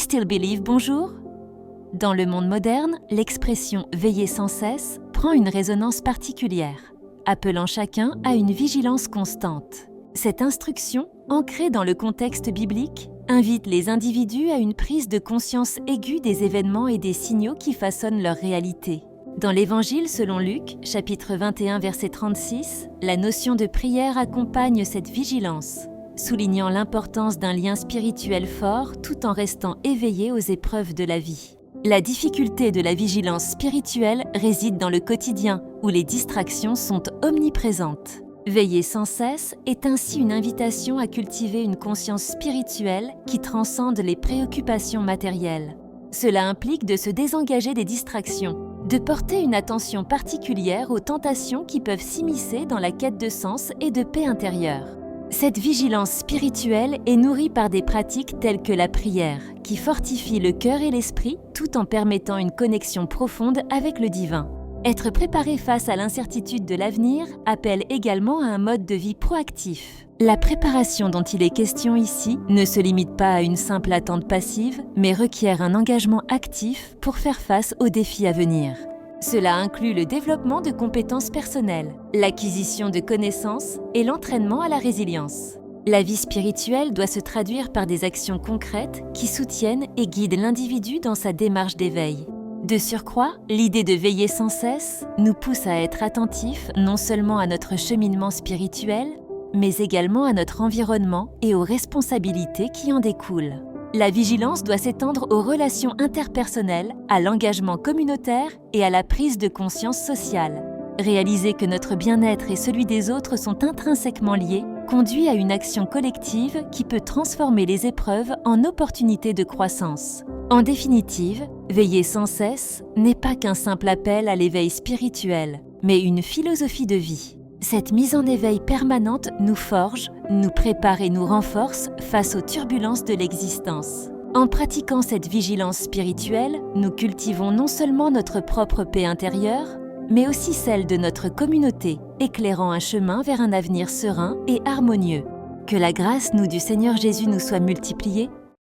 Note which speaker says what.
Speaker 1: Still Believe, bonjour. Dans le monde moderne, l'expression « veiller sans cesse » prend une résonance particulière, appelant chacun à une vigilance constante. Cette instruction, ancrée dans le contexte biblique, invite les individus à une prise de conscience aiguë des événements et des signaux qui façonnent leur réalité. Dans l'Évangile selon Luc, chapitre 21, verset 36, la notion de prière accompagne cette vigilance, soulignant l'importance d'un lien spirituel fort tout en restant éveillé aux épreuves de la vie. La difficulté de la vigilance spirituelle réside dans le quotidien, où les distractions sont omniprésentes. Veiller sans cesse est ainsi une invitation à cultiver une conscience spirituelle qui transcende les préoccupations matérielles. Cela implique de se désengager des distractions, de porter une attention particulière aux tentations qui peuvent s'immiscer dans la quête de sens et de paix intérieure. Cette vigilance spirituelle est nourrie par des pratiques telles que la prière, qui fortifie le cœur et l'esprit tout en permettant une connexion profonde avec le divin. Être préparé face à l'incertitude de l'avenir appelle également à un mode de vie proactif. La préparation dont il est question ici ne se limite pas à une simple attente passive, mais requiert un engagement actif pour faire face aux défis à venir. Cela inclut le développement de compétences personnelles, l'acquisition de connaissances et l'entraînement à la résilience. La vie spirituelle doit se traduire par des actions concrètes qui soutiennent et guident l'individu dans sa démarche d'éveil. De surcroît, l'idée de veiller sans cesse nous pousse à être attentifs non seulement à notre cheminement spirituel, mais également à notre environnement et aux responsabilités qui en découlent. La vigilance doit s'étendre aux relations interpersonnelles, à l'engagement communautaire et à la prise de conscience sociale. Réaliser que notre bien-être et celui des autres sont intrinsèquement liés conduit à une action collective qui peut transformer les épreuves en opportunités de croissance. En définitive, veiller sans cesse n'est pas qu'un simple appel à l'éveil spirituel, mais une philosophie de vie. Cette mise en éveil permanente nous forge, nous prépare et nous renforce face aux turbulences de l'existence. En pratiquant cette vigilance spirituelle, nous cultivons non seulement notre propre paix intérieure, mais aussi celle de notre communauté, éclairant un chemin vers un avenir serein et harmonieux. Que la grâce du Seigneur Jésus nous soit multipliée